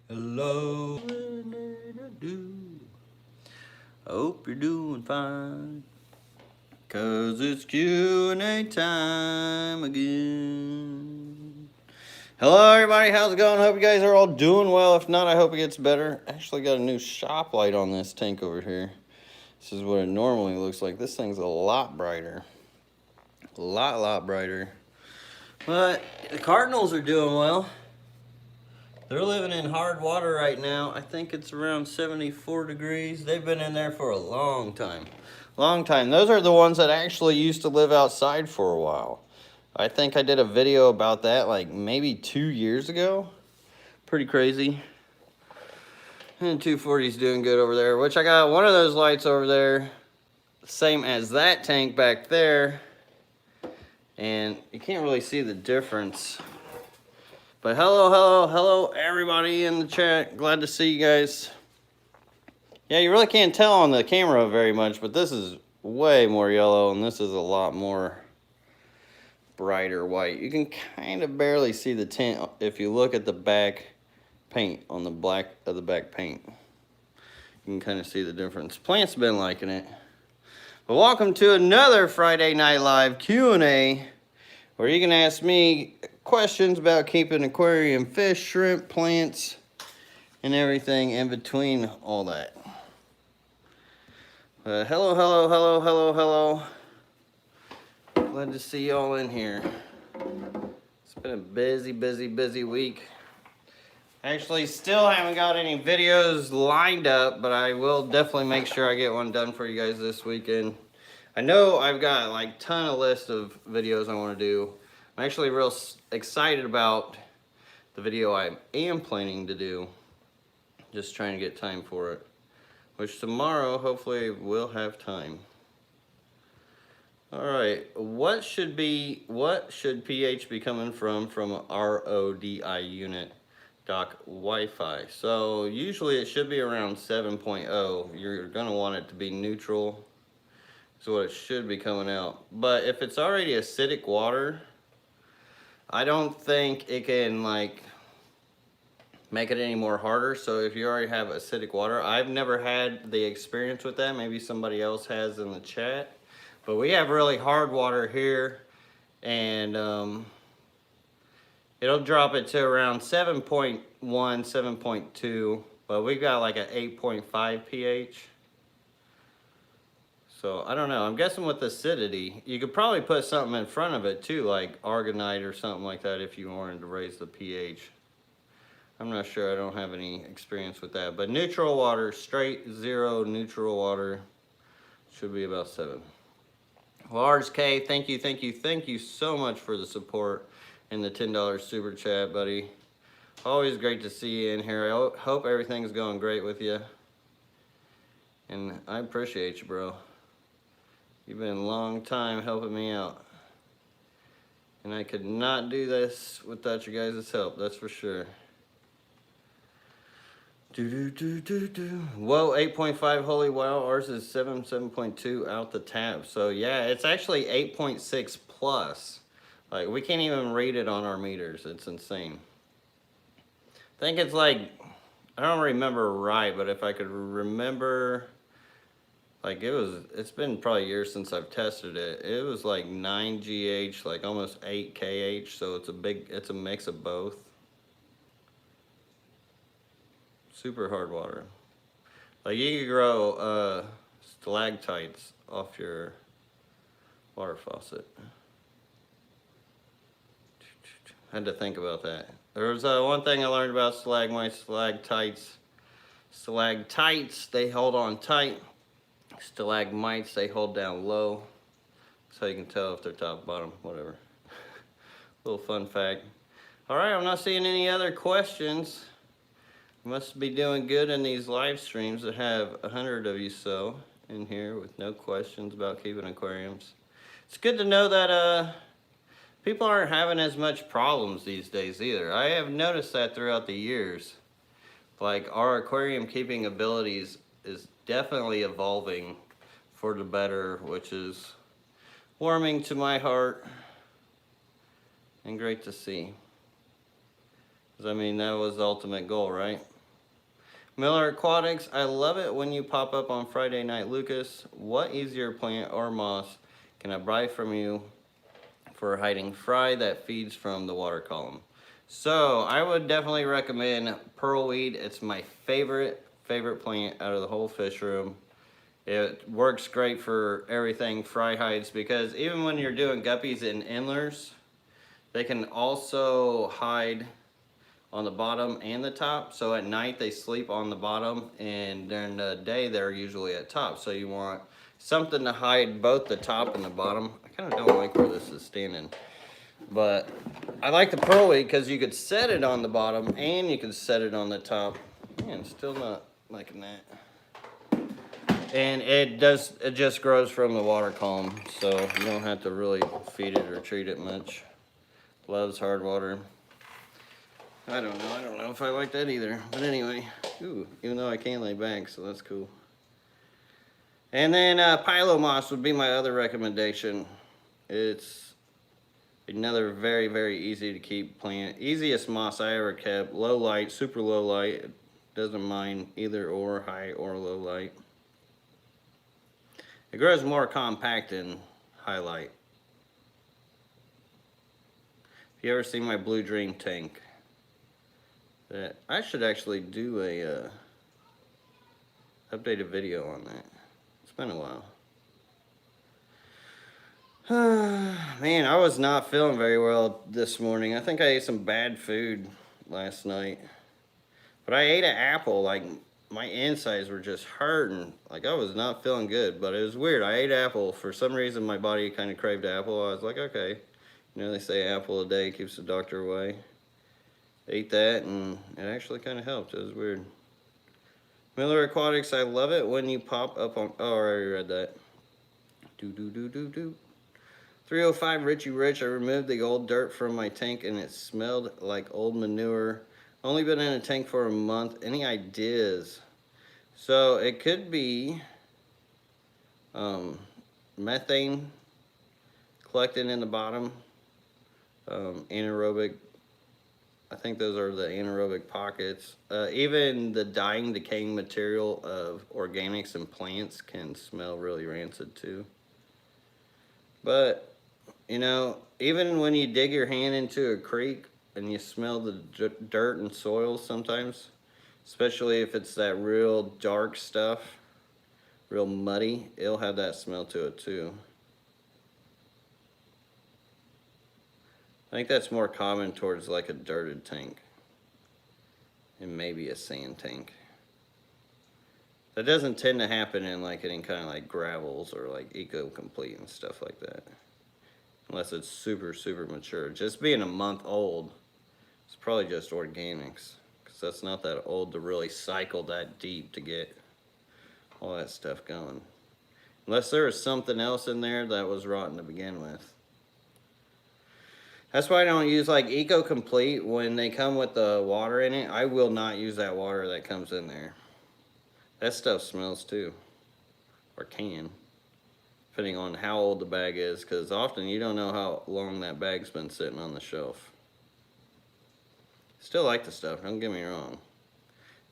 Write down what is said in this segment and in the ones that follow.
Hello. I hope you're doing fine. Cause it's Q&A time again. Hello everybody, how's it going? Hope you guys are all doing well. If not, I hope it gets better. Actually got a new shop light on this tank over here. This is what it normally looks like. This thing's a lot brighter. A lot brighter. But the Cardinals are doing well. They're living in hard water right now. I think it's around 74 degrees. They've been in there for a long time. Long time. Those are the ones that actually used to live outside for a while. I think I did a video about that like maybe 2 years ago. Pretty crazy. And 240's doing good over there, which I got one of those lights over there, same as that tank back there. And you can't really see the difference. But hello everybody in the chat. Glad to see you guys. Yeah, you really can't tell on the camera very much, but this is way more yellow and this is a lot more brighter white. You can kind of barely see the tint if you look at the back paint on the black of the back paint. You can kind of see the difference. Plant's been liking it. But welcome to another Friday Night Live Q&A where you can ask me questions about keeping aquarium fish, shrimp, plants, and everything in between all that. Hello. Glad to see y'all in here. It's been a busy week. Actually, still haven't got any videos lined up, but I will definitely make sure I get one done for you guys this weekend. I know I've got like a ton of list of videos I want to do. I'm actually real excited about the video I am planning to do. Just trying to get time for it. Which tomorrow, hopefully, we'll have time. Alright, what should pH be coming from a RODI unit dock Wi-Fi? So usually it should be around 7.0. You're going to want it to be neutral. Is what it should be coming out. But if it's already acidic water, I don't think it can like make it any more harder. So if you already have acidic water, I've never had the experience with that. Maybe somebody else has in the chat. But we have really hard water here, and it'll drop it to around 7.1, 7.2. But we've got like an 8.5 pH. So I don't know. I'm guessing with acidity, you could probably put something in front of it too, like argonite or something like that if you wanted to raise the pH. I'm not sure. I don't have any experience with that. But neutral water, straight zero neutral water, should be about 7. Lars K, thank you so much for the support and the $10 super chat, buddy. Always great to see you in here. I hope everything's going great with you. And I appreciate you, bro. You've been a long time helping me out. And I could not do this without you guys' help, that's for sure. Whoa, 8.5, holy wow. Ours is 7.2 out the tap. So yeah, it's actually 8.6 plus. Like, we can't even read it on our meters. It's insane. I think it's like, I don't remember right, but if I could remember, like it's been probably years since I've tested it. It was like 9 GH, like almost 8 KH, so it's a mix of both. Super hard water. Like you could grow stalactites off your water faucet. Had to think about that. There was one thing I learned about stalagmites, stalactites. Stalactites, they hold on tight. Stalagmites, they hold down low. So you can tell if they're top, bottom, whatever. Little fun fact. Alright, I'm not seeing any other questions. Must be doing good in these live streams that have 100 of you so in here with no questions about keeping aquariums. It's good to know that people aren't having as much problems these days either. I have noticed that throughout the years. Like our aquarium keeping abilities is definitely evolving for the better, which is warming to my heart and great to see. 'Cause I mean, that was the ultimate goal, right? Miller Aquatics, I love it when you pop up on Friday night. Lucas, what easier plant or moss can I buy from you for hiding fry that feeds from the water column? So I would definitely recommend pearlweed. It's my favorite plant out of the whole fish room. It works great for everything fry hides, because even when you're doing guppies and endlers, they can also hide on the bottom and the top. So at night they sleep on the bottom, and during the day they're usually at top. So you want something to hide both the top and the bottom. I kind of don't like where this is standing, but I like the pearlweed because you could set it on the bottom and you could set it on the top. Man, still not liking that. And it just grows from the water column, so you don't have to really feed it or treat it much. Loves hard water. I don't know if I like that either. But anyway, ooh, even though I can lay back, so that's cool. And then Pilo Moss would be my other recommendation. It's another very, very easy to keep plant. Easiest moss I ever kept. Low light, super low light. It doesn't mind either or, high or low light. It grows more compact in high light. If you ever seen my Blue Dream tank, that I should actually do a updated video on that. It's been a while. Man, I was not feeling very well this morning. I think I ate some bad food last night. But I ate an apple, like my insides were just hurting. Like I was not feeling good, but it was weird. I ate apple. For some reason my body kind of craved apple. I was like, okay. You know, they say apple a day keeps the doctor away. Ate that and it actually kind of helped. It was weird. Miller Aquatics, I love it when you pop up on, oh, I already read that. 305 Richie Rich, I removed the old dirt from my tank and it smelled like old manure. Only been in a tank for a month. Any ideas? So it could be methane collected in the bottom. Anaerobic, I think those are the anaerobic pockets. Even the dying, decaying material of organics and plants can smell really rancid too. But, you know, even when you dig your hand into a creek and you smell the dirt and soil sometimes, especially if it's that real dark stuff, real muddy, it'll have that smell to it too. I think that's more common towards like a dirted tank and maybe a sand tank. That doesn't tend to happen in like any kind of like gravels or like eco-complete and stuff like that. Unless it's super, super mature. Just being a month old, it's probably just organics. Because that's not that old to really cycle that deep to get all that stuff going. Unless there was something else in there that was rotten to begin with. That's why I don't use like eco-complete when they come with the water in it. I will not use that water that comes in there. That stuff smells too, or can, depending on how old the bag is, because often you don't know how long that bag's been sitting on the shelf. Still like the stuff, don't get me wrong.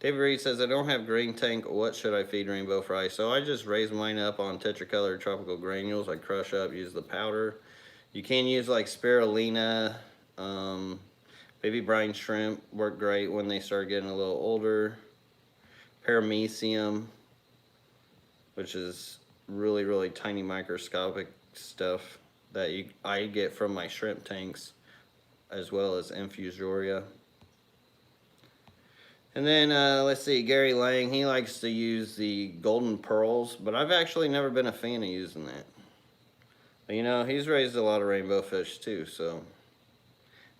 David Reed says, I don't have green tank, what should I feed rainbow fry? So I just raise mine up on tetracolored tropical granules. I crush up, use the powder. You can use like spirulina, baby brine shrimp work great when they start getting a little older. Paramecium, which is really, really tiny microscopic stuff that I get from my shrimp tanks, as well as infusoria. And then let's see, Gary Lang, he likes to use the golden pearls, but I've actually never been a fan of using that. But, you know, he's raised a lot of rainbow fish too, so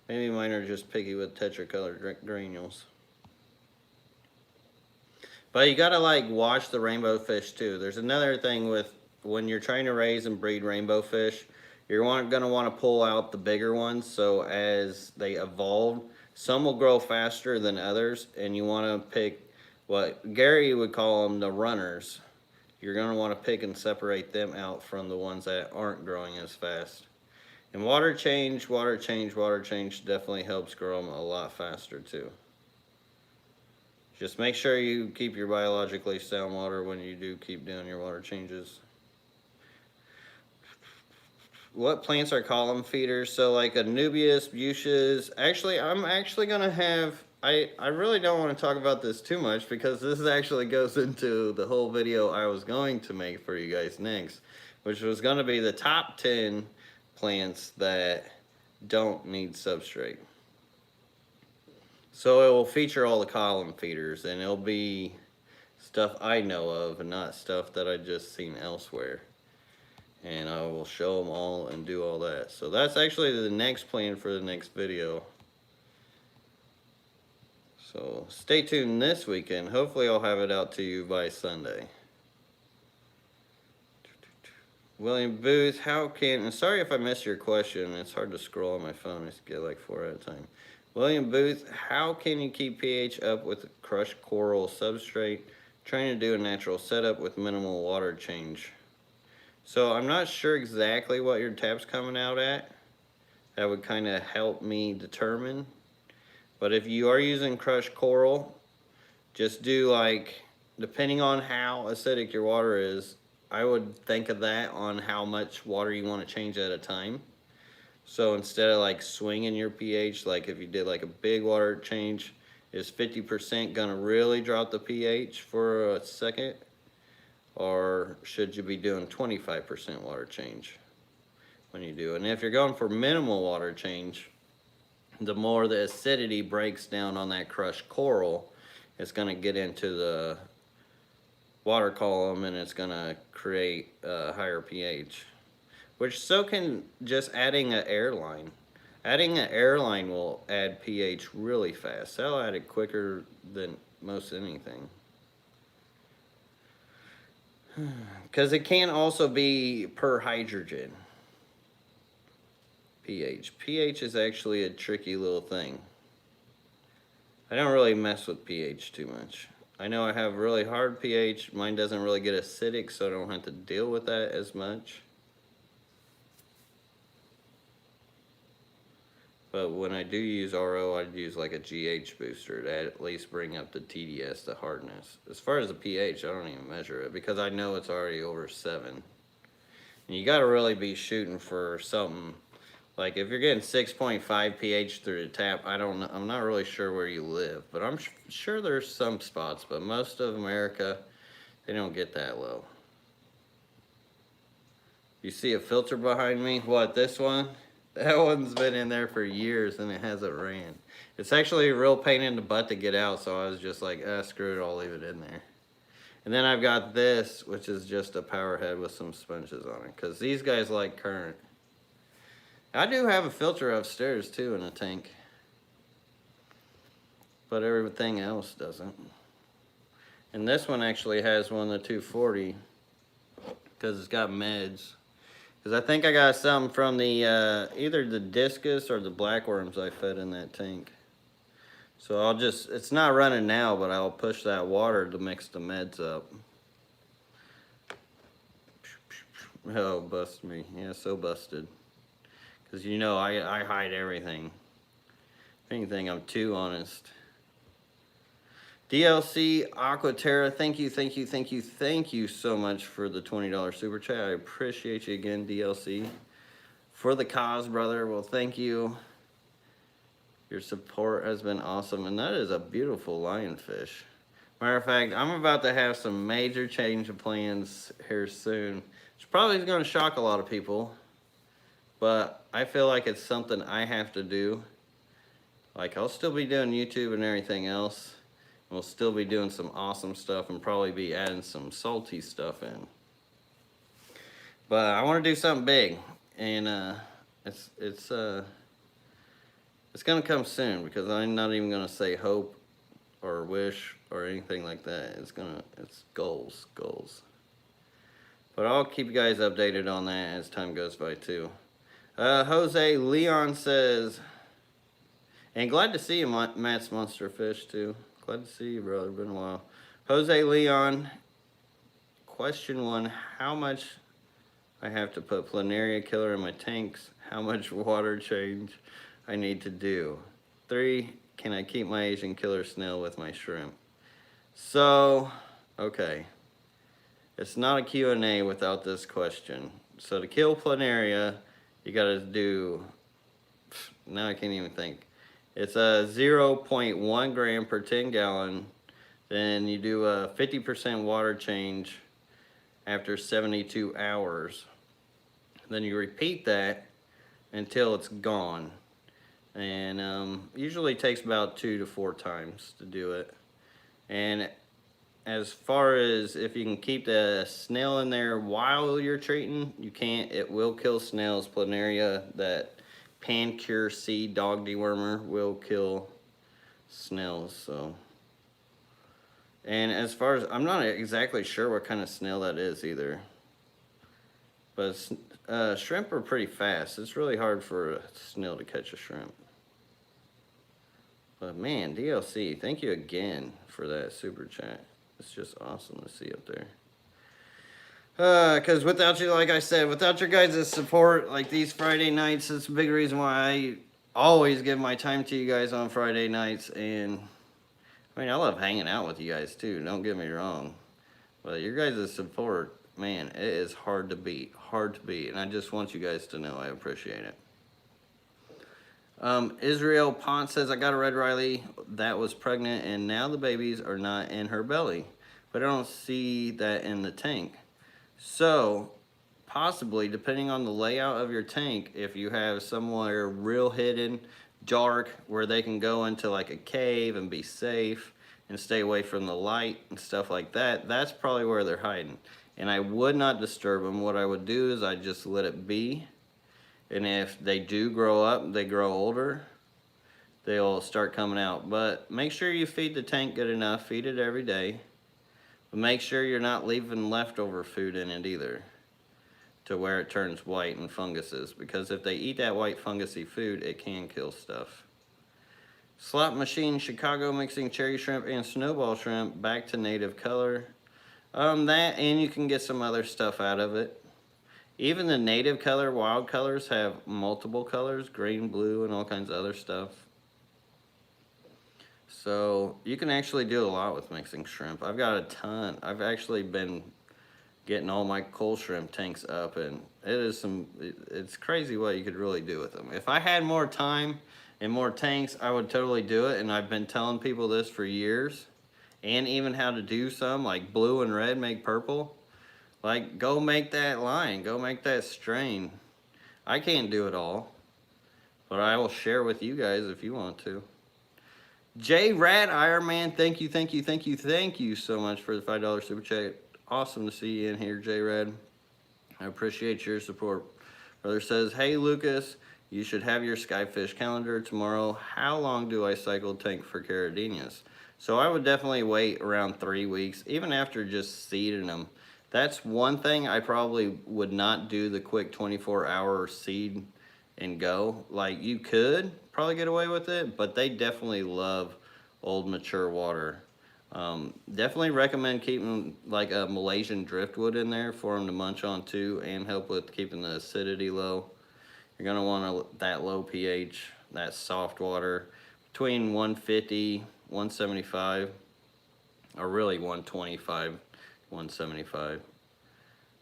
maybe mine are just picky with tetracolored granules. But you gotta like watch the rainbow fish too. There's another thing with when you're trying to raise and breed rainbow fish, you're gonna want to pull out the bigger ones. So as they evolve, some will grow faster than others, and you want to pick what Gary would call them the runners. You're gonna want to pick and separate them out from the ones that aren't growing as fast. And water change definitely helps grow them a lot faster too. Just make sure you keep your biologically sound water when you do keep doing your water changes. What plants are column feeders? So like anubias, fuchsias. Actually, I'm actually gonna have, I really don't want to talk about this too much because this actually goes into the whole video I was going to make for you guys next, which was gonna be the top 10 plants that don't need substrate. So it will feature all the column feeders, and it'll be stuff I know of and not stuff that I just seen elsewhere. And I will show them all and do all that. So that's actually the next plan for the next video. So stay tuned this weekend. Hopefully I'll have it out to you by Sunday. William Booth, how can, and sorry if I missed your question, it's hard to scroll on my phone, I just get like 4 at a time. William Booth, how can you keep pH up with crushed coral substrate? Trying to do a natural setup with minimal water change. So I'm not sure exactly what your tap's coming out at. That would kind of help me determine. But if you are using crushed coral, just do like, depending on how acidic your water is, I would think of that on how much water you want to change at a time. So instead of like swinging your pH, like if you did like a big water change, is 50% gonna really drop the pH for a second? Or should you be doing 25% water change when you do it? And if you're going for minimal water change, the more the acidity breaks down on that crushed coral, it's gonna get into the water column and it's gonna create a higher pH. Which so can just adding an airline. Adding an airline will add pH really fast. That'll add it quicker than most anything. Because it can also be per hydrogen. pH. pH is actually a tricky little thing. I don't really mess with pH too much. I know I have really hard pH. Mine doesn't really get acidic, so I don't have to deal with that as much. But when I do use RO, I'd use like a GH booster to at least bring up the TDS, the hardness. As far as the pH, I don't even measure it because I know it's already over 7. And you gotta really be shooting for something, like if you're getting 6.5 pH through the tap, I'm not really sure where you live, but I'm sure there's some spots, but most of America, they don't get that low. You see a filter behind me? What, this one? That one's been in there for years and it hasn't ran. It's actually a real pain in the butt to get out, so I was just like, screw it, I'll leave it in there. And then I've got this, which is just a power head with some sponges on it, because these guys like current. I do have a filter upstairs too in a tank, but everything else doesn't. And this one actually has one of the 240, because it's got meds. Because I think I got some from the, either the discus or the blackworms I fed in that tank. So I'll just, it's not running now, but I'll push that water to mix the meds up. Oh, bust me. Yeah, so busted. Because you know, I hide everything. If anything, I'm too honest. DLC Aquaterra, thank you so much for the $20 super chat. I appreciate you again, DLC. For the cause, brother, well, thank you. Your support has been awesome, and that is a beautiful lionfish. Matter of fact, I'm about to have some major change of plans here soon. Which probably is going to shock a lot of people, but I feel like it's something I have to do. Like, I'll still be doing YouTube and everything else. We'll still be doing some awesome stuff and probably be adding some salty stuff in. But I want to do something big, and it's gonna come soon, because I'm not even gonna say hope or wish or anything like that. It's goals. But I'll keep you guys updated on that as time goes by too. Jose Leon says, and glad to see you, Matt's Monster Fish too. Glad to see you, brother. Been a while. Jose Leon, question 1, how much I have to put planaria killer in my tanks? How much water change I need to do? 3, can I keep my Asian killer snail with my shrimp? So, okay. It's not a Q&A without this question. So to kill planaria, you gotta do, now I can't even think. It's a 0.1 gram per 10 gallon. Then you do a 50% water change after 72 hours. Then you repeat that until it's gone. And usually takes about 2 to 4 times to do it. And as far as if you can keep the snail in there while you're treating, you can't. It will kill snails. Planaria, that pan-cure C dog dewormer, will kill snails. So, and as far as, I'm not exactly sure what kind of snail that is either. But shrimp are pretty fast. It's really hard for a snail to catch a shrimp. But man, DLC, thank you again for that super chat. It's just awesome to see up there. Because without you, like I said, without your guys' support, like these Friday nights, it's a big reason why I always give my time to you guys on Friday nights. And I mean, I love hanging out with you guys too, don't get me wrong. But your guys' support, man, it is hard to beat. Hard to beat. And I just want you guys to know I appreciate it. Israel Pont says, I got a red Riley that was pregnant and now the babies are not in her belly. But I don't see that in the tank. So, possibly, depending on the layout of your tank, if you have somewhere real hidden, dark, where they can go into like a cave and be safe and stay away from the light and stuff like that, that's probably where they're hiding. And I would not disturb them. What I would do is I'd just let it be. And if they do grow up, they grow older, they'll start coming out. But make sure you feed the tank good enough. Feed it every day. But make sure you're not leaving leftover food in it either, to where it turns white and funguses. Because if they eat that white fungusy food, it can kill stuff. Slot Machine Chicago mixing cherry shrimp and snowball shrimp back to native color. That, and you can get some other stuff out of it. Even the native color, wild colors, have multiple colors, green, blue, and all kinds of other stuff. So you can actually do a lot with mixing shrimp. I've got a ton. I've actually been getting all my coal shrimp tanks up, and it's crazy what you could really do with them. If I had more time and more tanks, I would totally do it, and I've been telling people this for years. And even how to do some, like blue and red make purple. Like, go make that line. Go make that strain. I can't do it all. But I will share with you guys if you want to. J Rad Ironman, thank you so much for the $5 super chat. Awesome to see you in here, J Rad. I appreciate your support. Brother says, hey Lucas, you should have your skyfish calendar tomorrow. How long do I cycle tank for caridinias? So I would definitely wait around 3 weeks, even after just seeding them. That's one thing I probably would not do, the quick 24-hour seed and go. Like, you could probably get away with it, but they definitely love old mature water. Definitely recommend keeping like a Malaysian driftwood in there for them to munch on too, and help with keeping the acidity low. You're gonna want that low pH, that soft water, between 150, 175, or really 125. 175.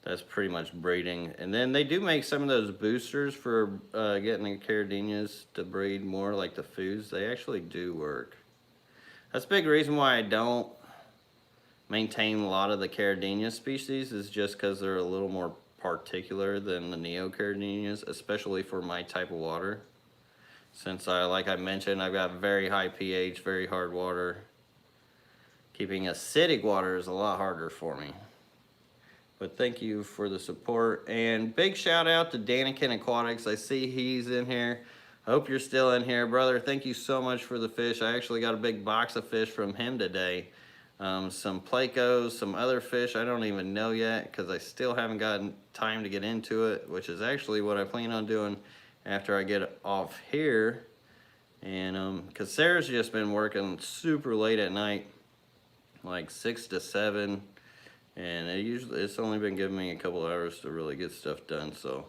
That's pretty much breeding. And then they do make some of those boosters for getting the caridinias to breed more, like the foods. They actually do work. That's a big reason why I don't maintain a lot of the caridinia species, is just because they're a little more particular than the neocaridinias, especially for my type of water. Since like I mentioned, I've got very high pH, very hard water. Keeping acidic water is a lot harder for me. But thank you for the support. And big shout out to Danikin Aquatics. I see he's in here. I hope you're still in here. Brother, thank you so much for the fish. I actually got a big box of fish from him today. Some plecos, some other fish I don't even know yet, because I still haven't gotten time to get into it, which is actually what I plan on doing after I get off here. And because Sarah's just been working super late at night, like 6 to 7, and it's only been giving me a couple hours to really get stuff done. So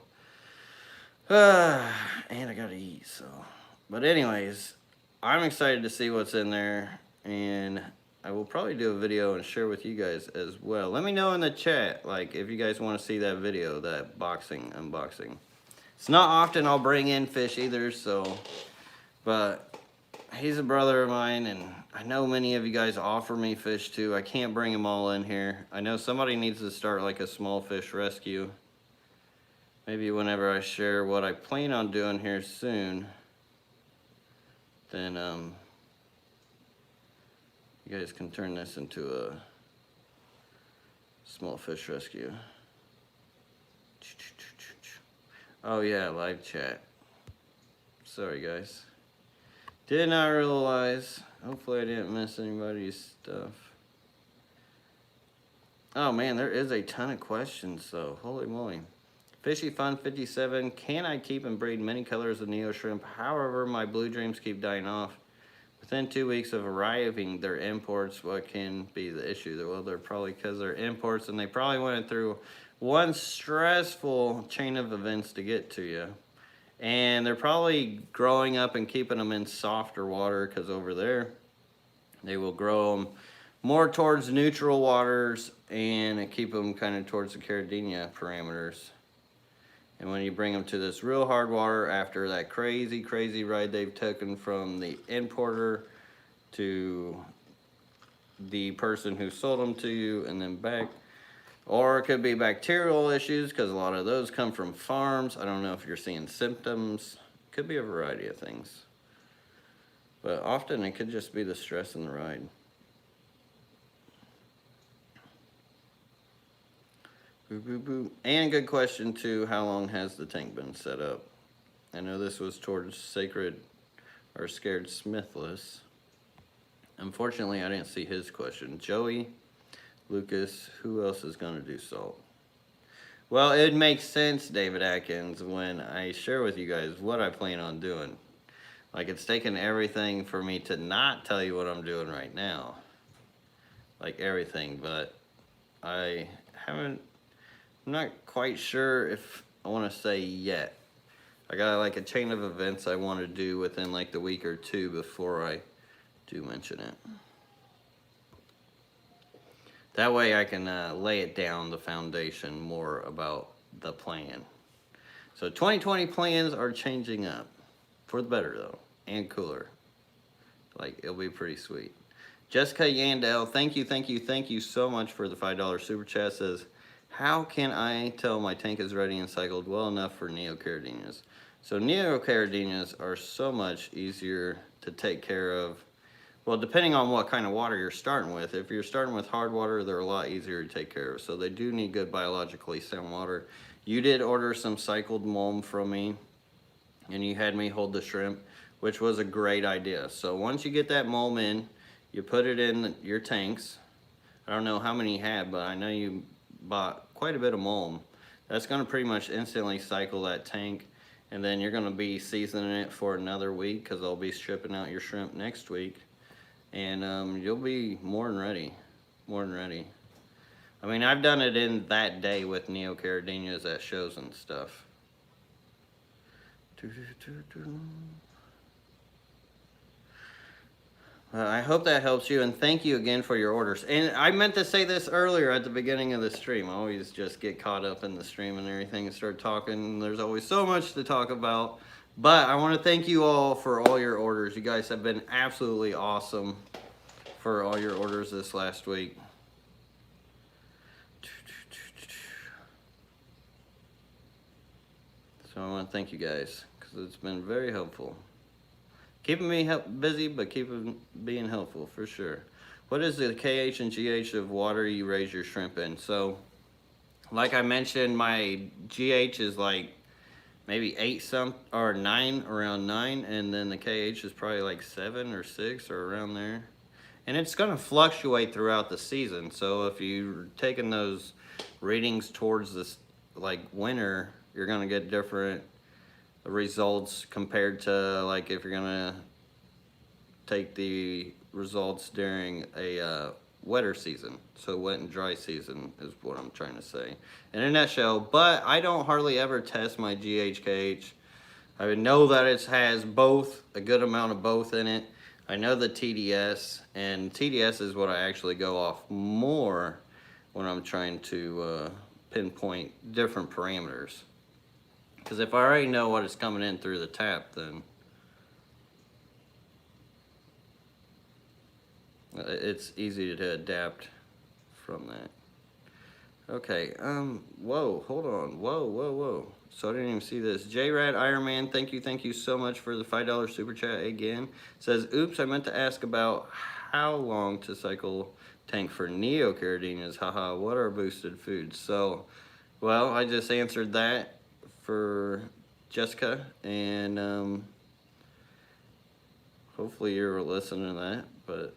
and I gotta eat. So, but anyways, I'm excited to see what's in there. And I will probably do a video and share with you guys as well. Let me know in the chat, like, if you guys want to see that video, that unboxing. It's not often I'll bring in fish either, so, but he's a brother of mine, and I know many of you guys offer me fish too. I can't bring them all in here. I know somebody needs to start like a small fish rescue. Maybe whenever I share what I plan on doing here soon, then you guys can turn this into a small fish rescue. Oh yeah, live chat. Sorry guys. Did not realize. Hopefully I didn't miss anybody's stuff. Oh man, there is a ton of questions though. Holy moly. Fishy Fun 57. Can I keep and breed many colors of Neo shrimp? However, my blue dreams keep dying off. Within 2 weeks of arriving, their imports, what can be the issue? Well, they're probably because they're imports, and they probably went through one stressful chain of events to get to you. And they're probably growing up and keeping them in softer water, because over there, they will grow them more towards neutral waters and keep them kind of towards the Cardinia parameters. And when you bring them to this real hard water after that crazy ride they've taken from the importer to the person who sold them to you and then back, or it could be bacterial issues because a lot of those come from farms. I don't know if you're seeing symptoms. Could be a variety of things. But often it could just be the stress in the ride. Boop, boop, boop. And good question too, how long has the tank been set up? I know this was towards Sacred or Scared Smithless. Unfortunately, I didn't see his question. Joey, Lucas, who else is going to do salt? Well, it makes sense, David Atkins, when I share with you guys what I plan on doing. Like, it's taken everything for me to not tell you what I'm doing right now. Like, everything, but I'm not quite sure if I want to say yet. I got like a chain of events I want to do within like the week or two before I do mention it. That way I can lay it down, the foundation, more about the plan. So 2020 plans are changing up. For the better though, and cooler. Like, it'll be pretty sweet. Jessica Yandel, thank you so much for the $5 super chat. Says, how can I tell my tank is ready and cycled well enough for neocaridinias? So neocaridinias are so much easier to take care of. Well, depending on what kind of water you're starting with. If you're starting with hard water, they're a lot easier to take care of. So they do need good biologically sound water. You did order some cycled mulm from me, and you had me hold the shrimp, which was a great idea. So once you get that mulm in, you put it in your tanks. I don't know how many you had, but I know you bought quite a bit of mulm. That's going to pretty much instantly cycle that tank, and then you're going to be seasoning it for another week because I'll be shipping out your shrimp next week, and you'll be more than ready. I mean, I've done it in that day with neocaridinias at shows and stuff. I hope that helps you, and thank you again for your orders. And I meant to say this earlier at the beginning of the stream. I always just get caught up in the stream and everything and start talking. There's always so much to talk about. But I want to thank you all for all your orders. You guys have been absolutely awesome for all your orders this last week. So I want to thank you guys because it's been very helpful. Keeping me busy, but being helpful for sure. What is the KH and GH of water you raise your shrimp in? So, like I mentioned, my GH is like maybe 8 or 9, around 9, and then the KH is probably like 7 or 6 or around there. And it's going to fluctuate throughout the season. So if you're taking those readings towards this like winter, you're going to get different results compared to like if you're gonna take the results during a wetter season. So wet and dry season is what I'm trying to say in a nutshell. But I don't hardly ever test my GHKH. I know that it has both, a good amount of both in it. I know the TDS, and TDS is what I actually go off more when I'm trying to pinpoint different parameters. Because if I already know what is coming in through the tap, then it's easy to adapt from that. Okay, whoa, hold on, whoa. So I didn't even see this. J-Rad Ironman, thank you so much for the $5 super chat again. Says, oops, I meant to ask about how long to cycle tank for neocaridinias. Haha, what are boosted foods? So, well, I just answered that for Jessica, and hopefully you're listening to that, but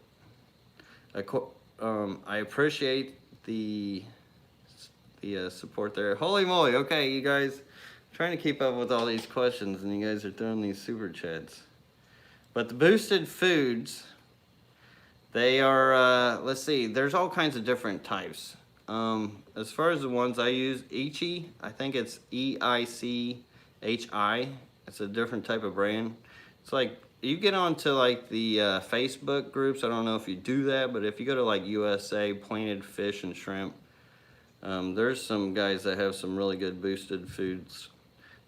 I appreciate the support there. Holy moly, okay, you guys, I'm trying to keep up with all these questions, and you guys are throwing these super chats. But the boosted foods, they are, let's see, there's all kinds of different types. As far as the ones I use, Ichi, I think it's EICHI. It's a different type of brand. It's like, you get onto like the Facebook groups, I don't know if you do that, but if you go to like USA, Planted Fish and Shrimp, there's some guys that have some really good boosted foods.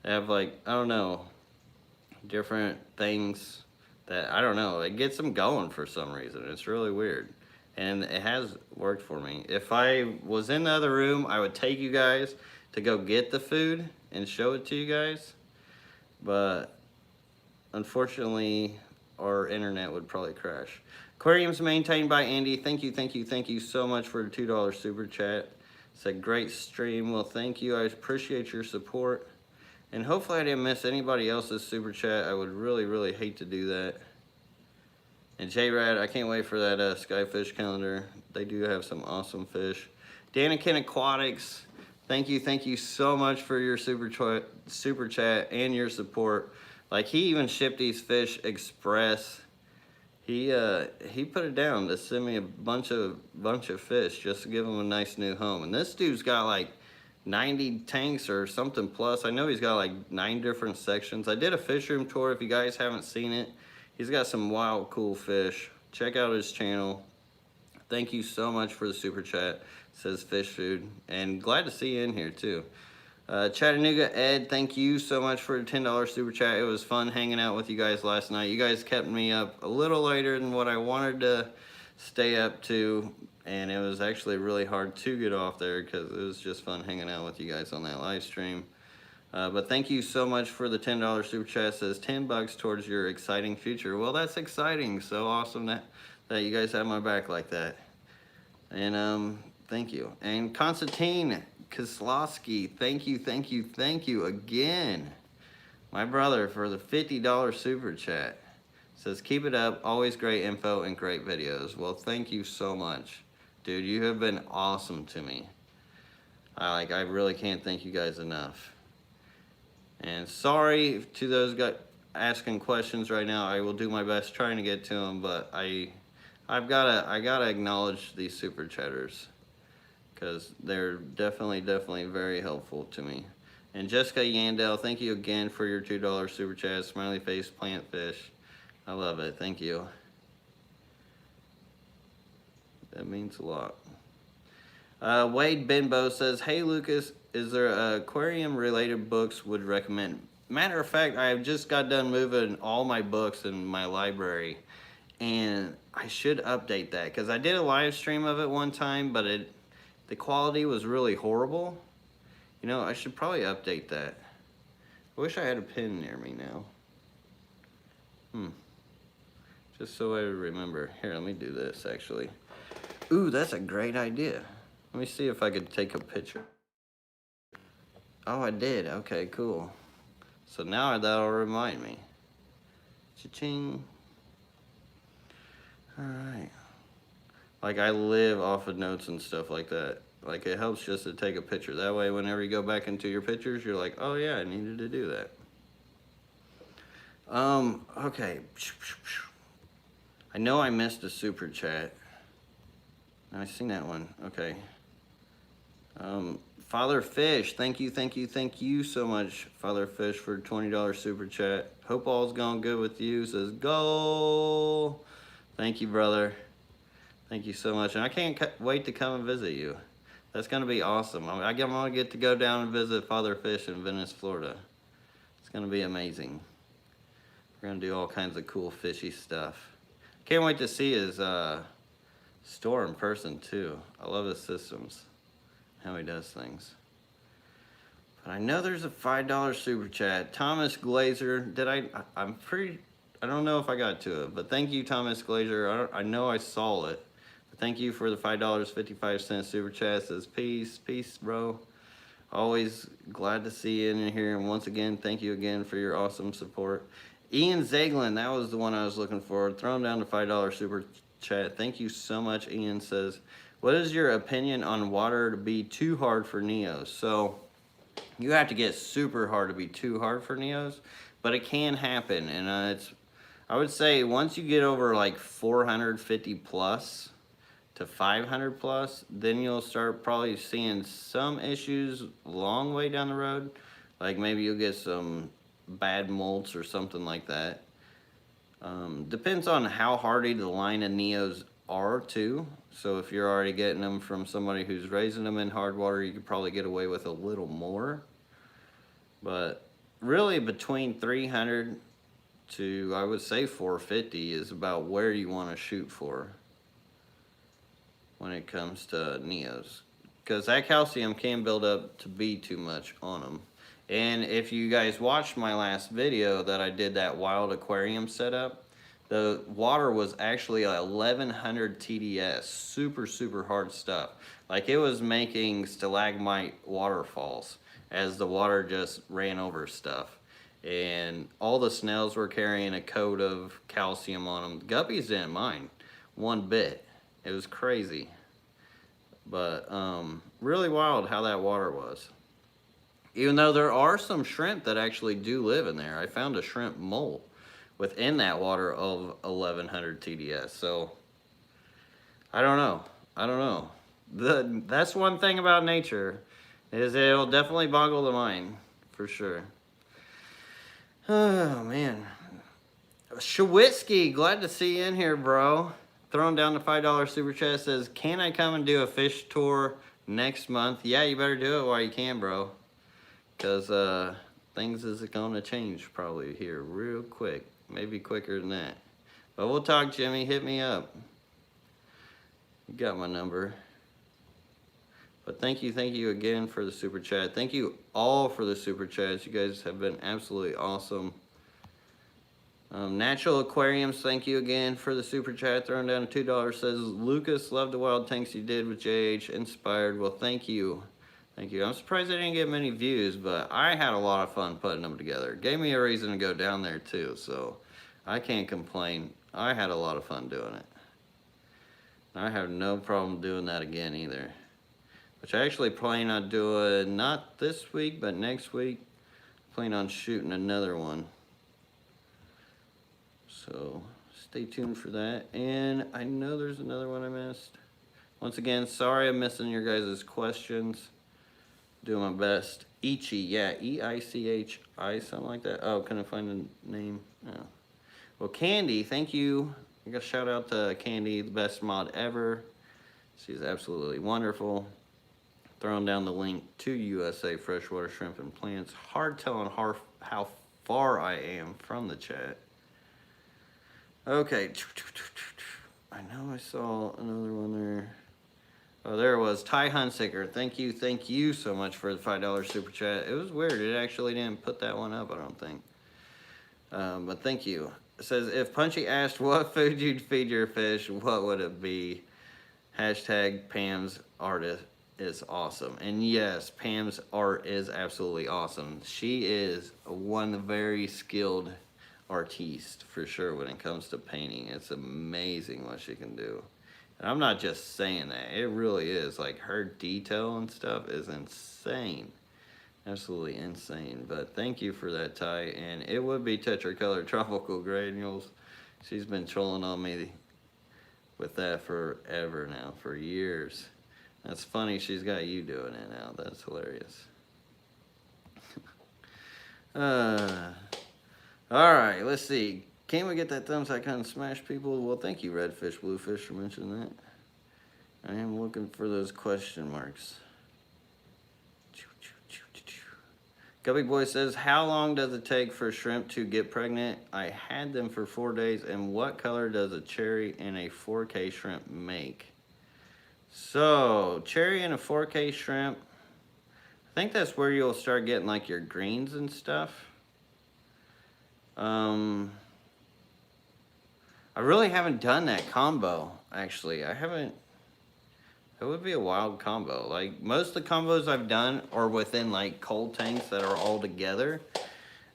They have like, I don't know, different things that, I don't know, it gets them going for some reason. It's really weird. And it has worked for me. If I was in the other room, I would take you guys to go get the food and show it to you guys. But unfortunately, our internet would probably crash. Aquarium's maintained by Andy. Thank you so much for the $2 super chat. It's a great stream. Well, thank you. I appreciate your support. And hopefully I didn't miss anybody else's super chat. I would really hate to do that. And J-Rad, I can't wait for that Skyfish calendar. They do have some awesome fish. Danikin Aquatics, thank you so much for your super chat and your support. Like, he even shipped these fish express. He put it down to send me a bunch of fish just to give him a nice new home. And this dude's got like 90 tanks or something plus. I know he's got like 9 different sections. I did a fish room tour. If you guys haven't seen it, he's got some wild, cool fish. Check out his channel. Thank you so much for the super chat. It says fish food. And glad to see you in here too. Chattanooga Ed, thank you so much for the $10 super chat. It was fun hanging out with you guys last night. You guys kept me up a little later than what I wanted to stay up to. And it was actually really hard to get off there because it was just fun hanging out with you guys on that live stream. But thank you so much for the $10 super chat. It says $10 towards your exciting future. Well, that's exciting. So awesome that you guys have my back like that. And thank you. And Konstantin Kozlowski, thank you again, my brother, for the $50 super chat. It says keep it up, always great info and great videos. Well, thank you so much, dude. You have been awesome to me. I really can't thank you guys enough. And sorry to those guys asking questions right now. I will do my best trying to get to them, but I gotta acknowledge these super chatters, because they're definitely very helpful to me. And Jessica Yandel, thank you again for your $2 super chat. Smiley face, plant fish. I love it. Thank you. That means a lot. Wade Benbow says, hey Lucas, is there aquarium related books would recommend? Matter of fact, I have just got done moving all my books in my library, and I should update that because I did a live stream of it one time, but the quality was really horrible. You know, I should probably update that. I wish I had a pen near me now. Just so I remember. Here, let me do this actually. Ooh, that's a great idea. Let me see if I could take a picture. Oh, I did. Okay, cool. So now that'll remind me. Cha-ching. All right. Like, I live off of notes and stuff like that. Like, it helps just to take a picture. That way, whenever you go back into your pictures, you're like, oh yeah, I needed to do that. Okay. I know I missed a super chat. I seen that one. Okay. Father Fish, thank you so much, Father Fish, for $20 super chat. Hope all's going good with you. Says, go Thank you, brother. Thank you so much. And I can't wait to come and visit you. That's going to be awesome. I'm going to get to go down and visit Father Fish in Venice, Florida. It's going to be amazing. We're going to do all kinds of cool fishy stuff. Can't wait to see his store in person, too. I love his systems, how he does things. But I know there's a $5 super chat. Thomas Glazer, I don't know if I got to it, but thank you, Thomas Glazer. I know I saw it. Thank you for the $5.55 super chat. It says peace, bro. Always glad to see you in here. And once again, thank you again for your awesome support. Ian Zaglin, that was the one I was looking for. Throwing down the $5 super chat. Thank you so much. Ian says, what is your opinion on water to be too hard for Neos? So you have to get super hard to be too hard for Neos, but it can happen. And I would say once you get over like 450 plus, to 500 plus, then you'll start probably seeing some issues a long way down the road. Like maybe you'll get some bad molts or something like that. Depends on how hardy the line of Neos are too. So if you're already getting them from somebody who's raising them in hard water, you could probably get away with a little more. But really between 300 to, I would say 450 is about where you want to shoot for when it comes to Neos, because that calcium can build up to be too much on them. And if you guys watched my last video that I did that wild aquarium setup, the water was actually 1100 TDS, super hard stuff. Like it was making stalagmite waterfalls as the water just ran over stuff. And all the snails were carrying a coat of calcium on them. The guppies didn't mind one bit. It was crazy, but really wild how that water was. Even though there are some shrimp that actually do live in there. I found a shrimp molt within that water of 1100 TDS. So I don't know. That's one thing about nature, is it'll definitely boggle the mind for sure. Oh man, Shawitsky, glad to see you in here, bro. Throwing down the $5 super chat, says, can I come and do a fish tour next month? Yeah, you better do it while you can, bro. Because things is going to change probably here real quick. Maybe quicker than that. But we'll talk, Jimmy. Hit me up. You got my number. But thank you again for the super chat. Thank you all for the super chats. You guys have been absolutely awesome. Natural Aquariums, thank you again for the super chat. Throwing down a $2, says, Lucas, love the wild tanks you did with JH. Inspired. Well, thank you. Thank you. I'm surprised I didn't get many views, but I had a lot of fun putting them together. It gave me a reason to go down there too, so I can't complain. I had a lot of fun doing it. I have no problem doing that again either. Which I actually plan on doing, not this week, but next week. I plan on shooting another one. So stay tuned for that. And I know there's another one I missed. Once again, sorry I'm missing your guys' questions. Doing my best. Ichi, yeah, E-I-C-H-I, something like that. Oh, couldn't find the name. Oh. Well, Candy, thank you. I got a shout out to Candy, the best mod ever. She's absolutely wonderful. Throwing down the link to USA Freshwater Shrimp and Plants. Hard telling how far I am from the chat. Okay. I know I saw another one there. Oh, there it was. Ty Hunsicker. Thank you so much for the $5 super chat. It was weird. It actually didn't put that one up, I don't think. But thank you. It says, if Punchy asked what food you'd feed your fish, what would it be? Hashtag Pam's art is awesome. And yes, Pam's art is absolutely awesome. She is one very skilled artiste for sure when it comes to painting. It's amazing what she can do. And I'm not just saying that. It really is. Like, her detail and stuff is insane. Absolutely insane. But thank you for that, Ty. And it would be Tetracolor Tropical Granules. She's been trolling on me with that forever now, for years. That's funny she's got you doing it now. That's hilarious. Alright, let's see. Can't we get that thumbs icon and smash people? Well, thank you, Redfish, Bluefish, for mentioning that. I am looking for those question marks. Guppy Boy says, how long does it take for shrimp to get pregnant? I had them for 4 days. And what color does a cherry and a 4K shrimp make? So, cherry and a 4K shrimp, I think that's where you'll start getting like your greens and stuff. I really haven't done that combo, actually. I haven't. It would be a wild combo. Like, most of the combos I've done are within, like, cold tanks that are all together.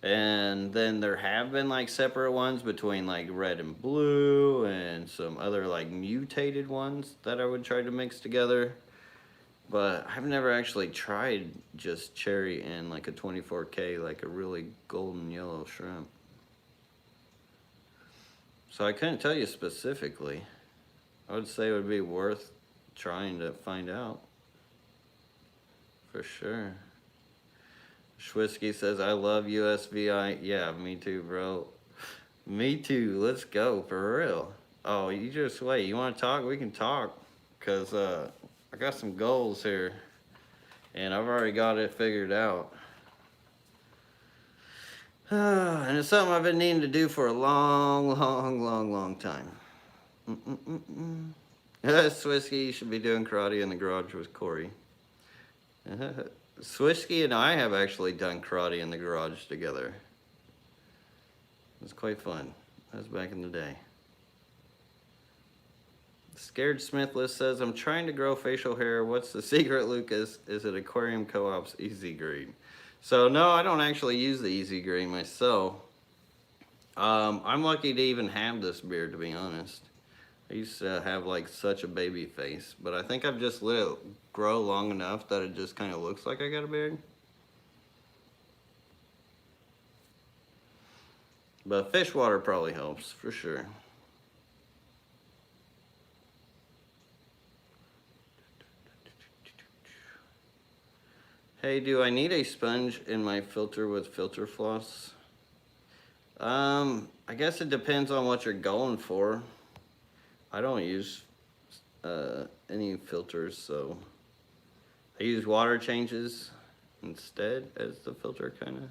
And then there have been, like, separate ones between, like, red and blue and some other, like, mutated ones that I would try to mix together. But I've never actually tried just cherry and, like, a 24K, like a really golden yellow shrimp. So I couldn't tell you specifically. I would say it would be worth trying to find out. For sure. Schwisky says, I love USVI. Yeah, me too, bro. Me too. Let's go, for real. Oh, you just wait. You want to talk? We can talk. Because I got some goals here. And I've already got it figured out. And it's something I've been needing to do for a long time. Swisky, you should be doing karate in the garage with Corey. Swisky and I have actually done karate in the garage together. It was quite fun. That was back in the day. Scared Smithless says, I'm trying to grow facial hair. What's the secret, Lucas? Is it Aquarium Co-op's Easy Green? So no, I don't actually use the Easy Green myself. I'm lucky to even have this beard, to be honest. I used to have like such a baby face, but I think I've just let it grow long enough that it just kind of looks like I got a beard. But fish water probably helps, for sure. Hey, do I need a sponge in my filter with filter floss? I guess it depends on what you're going for. I don't use any filters, so I use water changes instead as the filter, kind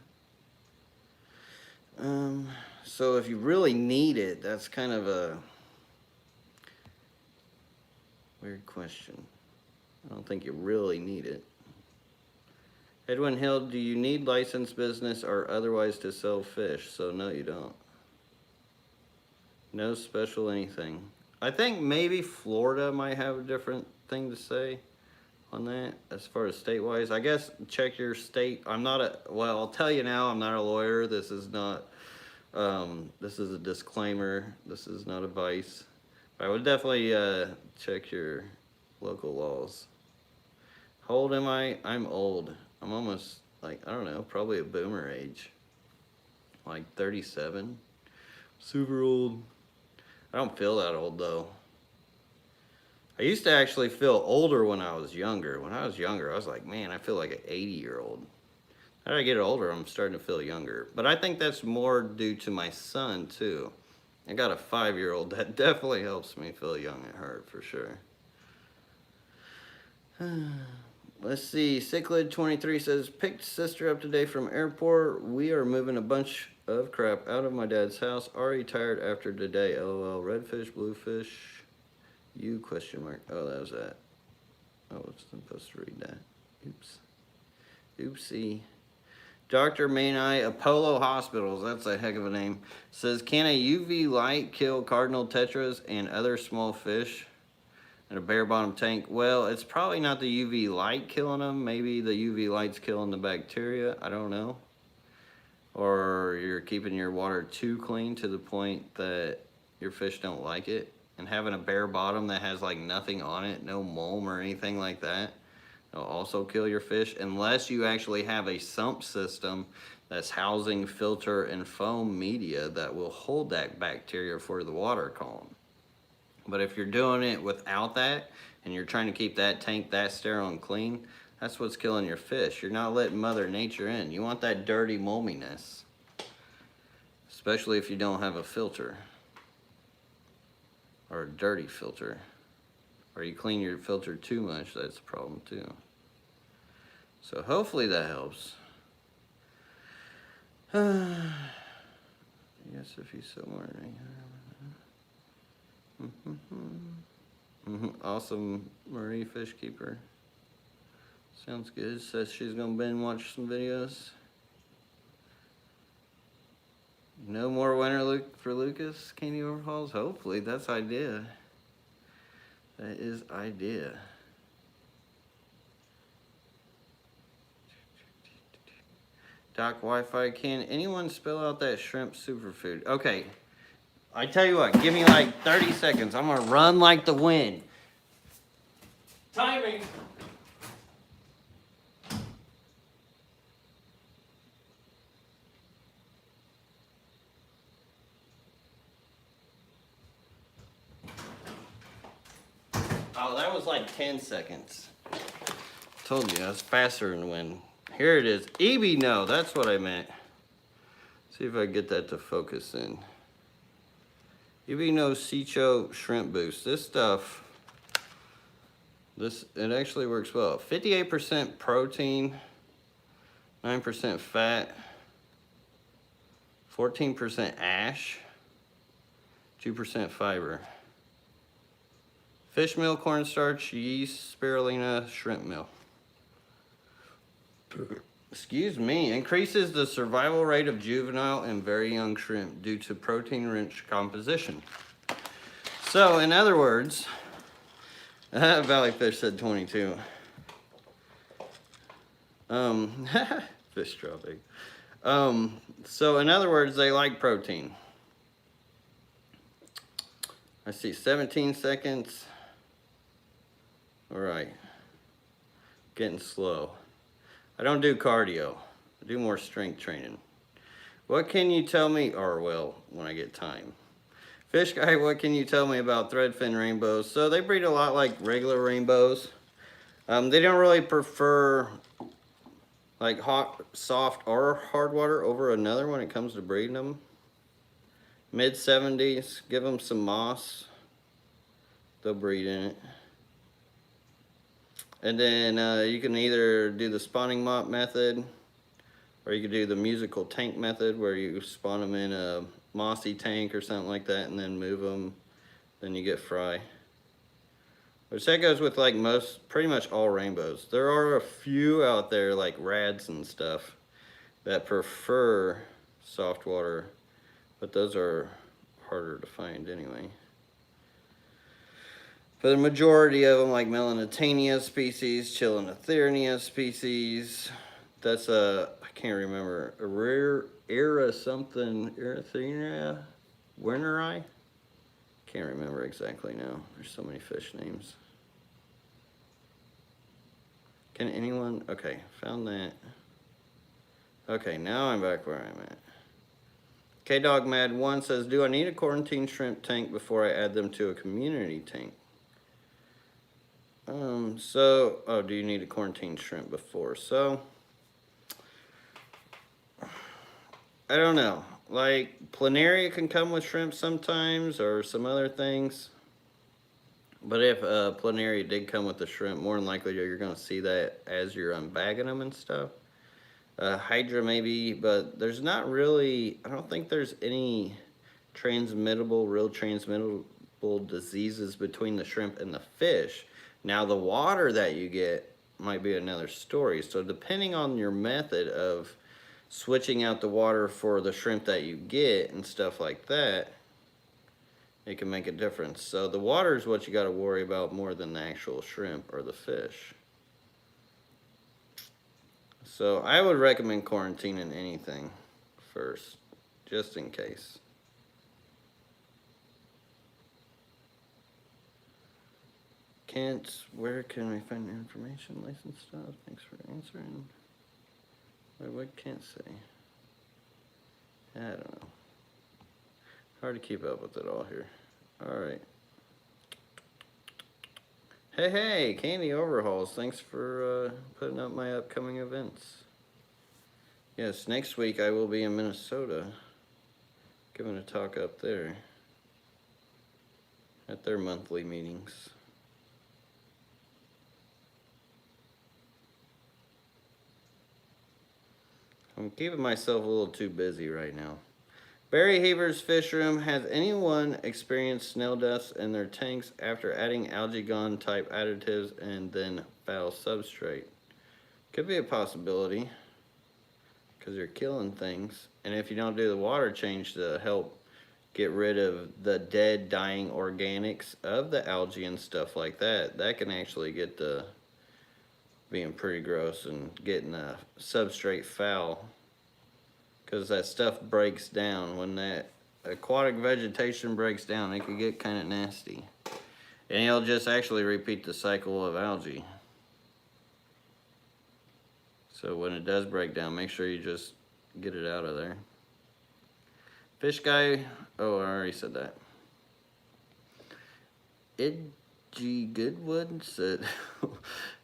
of. So if you really need it, that's kind of a weird question. I don't think you really need it. Edwin Hill, do you need licensed business or otherwise to sell fish? So no, you don't. No special anything. I think maybe Florida might have a different thing to say on that as far as state-wise. I guess check your state. Well, I'll tell you now, I'm not a lawyer. This is not, this is a disclaimer. This is not advice. But I would definitely check your local laws. How old am I? I'm old. I'm almost, like, I don't know, probably a boomer age. Like 37. Super old. I don't feel that old, though. I used to actually feel older when I was younger. When I was younger, I was like, man, I feel like an 80-year-old. As I get older, I'm starting to feel younger. But I think that's more due to my son, too. I got a 5-year-old. That definitely helps me feel young at heart, for sure. Let's see. Cichlid23 says, picked sister up today from airport. We are moving a bunch of crap out of my dad's house. Already tired after today. LOL. Redfish, bluefish. You question mark. Oh, that was that. I was supposed to read that. Oops. Oopsie. Dr. Manai, Apollo Hospitals, that's a heck of a name, says, can a UV light kill cardinal tetras and other small fish in a bare bottom tank? Well, it's probably not the UV light killing them. Maybe the UV light's killing the bacteria. I don't know. Or you're keeping your water too clean to the point that your fish don't like it. And having a bare bottom that has like nothing on it, no mulm or anything like that, it'll also kill your fish, unless you actually have a sump system that's housing filter and foam media that will hold that bacteria for the water column. But if you're doing it without that, and you're trying to keep that tank that sterile and clean, that's what's killing your fish. You're not letting Mother Nature in. You want that dirty mulminess. especially if you don't have a filter or a dirty filter, or you clean your filter too much. That's a problem too. So hopefully that helps. Yes, if he's somewhere. Awesome Marie fish keeper. Sounds good. Says she's gonna binge watch some videos. No more winter for Lucas candy overhauls. Hopefully, that's idea. That is idea. Doc Wi-Fi, can anyone spell out that shrimp superfood? Okay, I tell you what, give me like 30 seconds. I'm gonna run like the wind. Timing. Oh, that was like 10 seconds. Told you, that's faster than the wind. Here it is. EB, no, that's what I meant. See if I get that to focus in. EB Cicho Shrimp Boost. This stuff, it actually works well. 58% protein, 9% fat, 14% ash, 2% fiber. Fish meal, cornstarch, yeast, spirulina, shrimp meal. Excuse me, increases the survival rate of juvenile and very young shrimp due to protein-rich composition. So, in other words, Valley Fish said 22. Fish dropping. So, in other words, they like protein. I see 17 seconds. All right, getting slow. I don't do cardio. I do more strength training. What can you tell me, or well, when I get time. Fish guy, what can you tell me about threadfin rainbows? So they breed a lot like regular rainbows. They don't really prefer like hot, soft, or hard water over another when it comes to breeding them. Mid 70s, give them some moss. They'll breed in it. And then you can either do the spawning mop method, or you could do the musical tank method where you spawn them in a mossy tank or something like that and then move them, then you get fry. Which that goes with like pretty much all rainbows. There are a few out there like rads and stuff that prefer soft water, but those are harder to find anyway. For the majority of them, like Melanitania species, Chilinothernia species, that's I can't remember, a rare era something, Erythrea winteri? Can't remember exactly now. There's so many fish names. Can anyone, okay, found that. Okay, now I'm back where I'm at. K-Dog Mad 1 says, do I need a quarantine shrimp tank before I add them to a community tank? Do you need a quarantine shrimp before? So, I don't know. Like, planaria can come with shrimp sometimes, or some other things. But if planaria did come with the shrimp, more than likely you're going to see that as you're unbagging them and stuff. Hydra maybe, but there's not really, I don't think there's any real transmittable diseases between the shrimp and the fish. Now the water that you get might be another story. So depending on your method of switching out the water for the shrimp that you get and stuff like that, it can make a difference. So the water is what you got to worry about more than the actual shrimp or the fish. So I would recommend quarantining anything first, just in case. Kent, where can we find information? License stuff. Thanks for answering. Wait, what can't say? I don't know. Hard to keep up with it all here. All right. Hey, Candy Overhauls. Thanks for putting up my upcoming events. Yes, next week I will be in Minnesota. giving a talk up there at their monthly meetings. I'm keeping myself a little too busy right now. Barry Haver's Fish Room. Has anyone experienced snail deaths in their tanks after adding algae gon type additives and then foul substrate? Could be a possibility, because you're killing things. And if you don't do the water change to help get rid of the dead, dying organics of the algae and stuff like that, that can actually get to being pretty gross and getting the substrate foul, because that stuff breaks down. When that aquatic vegetation breaks down, it can get kind of nasty, and it'll just actually repeat the cycle of algae. So when it does break down, make sure you just get it out of there. Fish guy, oh, I already said that. G. Goodwood said,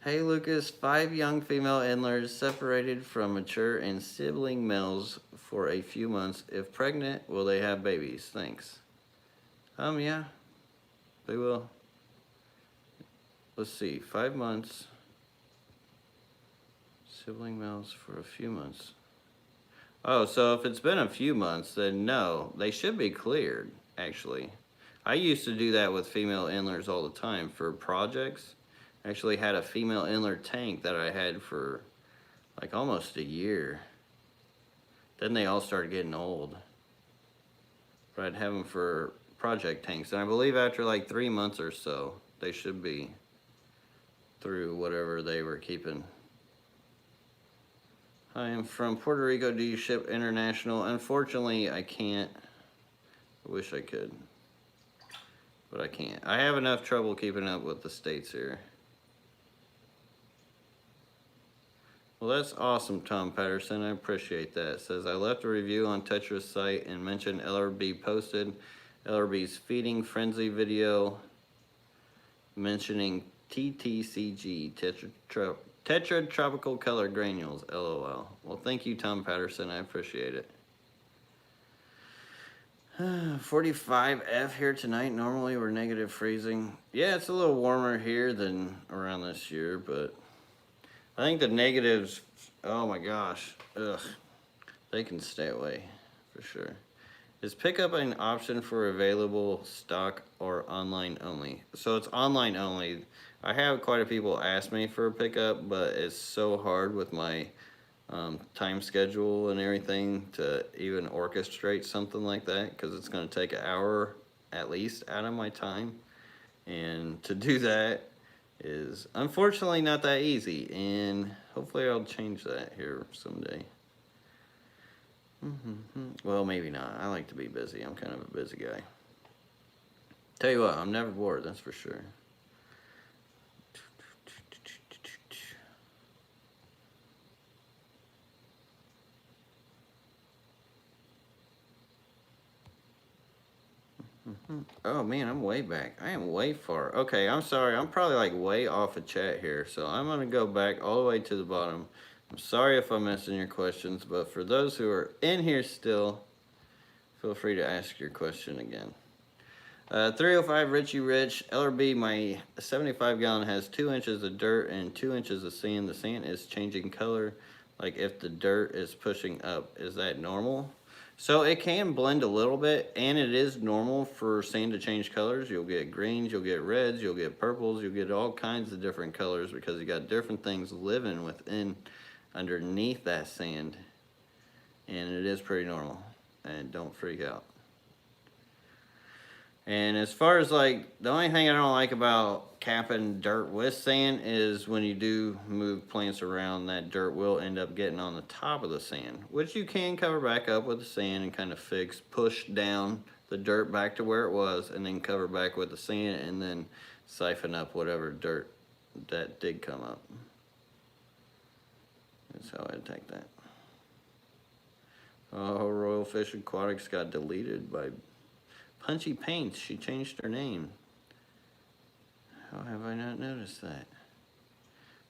hey Lucas, 5 young female endlers separated from mature and sibling males for a few months. If pregnant, will they have babies? Thanks. Yeah, they will. Let's see, 5 months. Sibling males for a few months. Oh, so if it's been a few months, then no, they should be cleared, actually. I used to do that with female endlers all the time for projects. I actually had a female endler tank that I had for like almost a year. Then they all started getting old. But I'd have them for project tanks. And I believe after like 3 months or so, they should be through whatever they were keeping. I am from Puerto Rico. Do you ship international? Unfortunately, I can't. I wish I could, but I can't. I have enough trouble keeping up with the states here. Well, that's awesome, Tom Patterson. I appreciate that. It says, I left a review on Tetra's site and mentioned LRB posted LRB's feeding frenzy video mentioning TTCG, Tetra Tropical Color Granules, LOL. Well, thank you, Tom Patterson. I appreciate it. 45F here tonight. Normally we're negative freezing. Yeah, it's a little warmer here than around this year, but I think the negatives, oh my gosh, ugh, they can stay away for sure. Is pickup an option for available stock or online only? So it's online only. I have quite a few people ask me for a pickup, but it's so hard with my time schedule and everything to even orchestrate something like that, because it's going to take an hour at least out of my time, and to do that is unfortunately not that easy, and hopefully I'll change that here someday. Well, maybe not. I like to be busy. I'm kind of a busy guy. Tell you what, I'm never bored, that's for sure. Oh man, I'm way back. I am way far. Okay, I'm sorry. I'm probably like way off of chat here. So I'm going to go back all the way to the bottom. I'm sorry if I'm missing your questions, but for those who are in here still, feel free to ask your question again. 305 Richie Rich, LRB, my 75 gallon has 2 inches of dirt and 2 inches of sand. The sand is changing color, like if the dirt is pushing up. Is that normal? So it can blend a little bit, and it is normal for sand to change colors. You'll get greens, you'll get reds, you'll get purples, you'll get all kinds of different colors, because you got different things living within, underneath that sand. And it is pretty normal, and don't freak out. And as far as like, the only thing I don't like about capping dirt with sand is when you do move plants around, that dirt will end up getting on the top of the sand, which you can cover back up with the sand and kind of push down the dirt back to where it was, and then cover back with the sand, and then siphon up whatever dirt that did come up. That's how I'd take that. Oh, Royal Fish Aquatics got deleted by Punchy Paints. She changed her name. How have I not noticed that?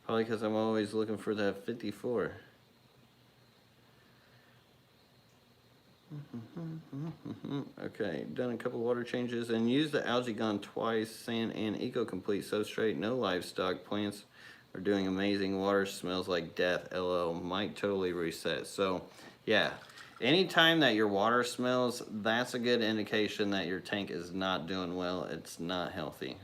Probably because I'm always looking for that 54. Okay, done a couple water changes and used the algae gun twice, sand and eco-complete substrate. No livestock. Plants are doing amazing. Water smells like death. LL. Might totally reset. So, yeah. Anytime that your water smells, that's a good indication that your tank is not doing well. It's not healthy.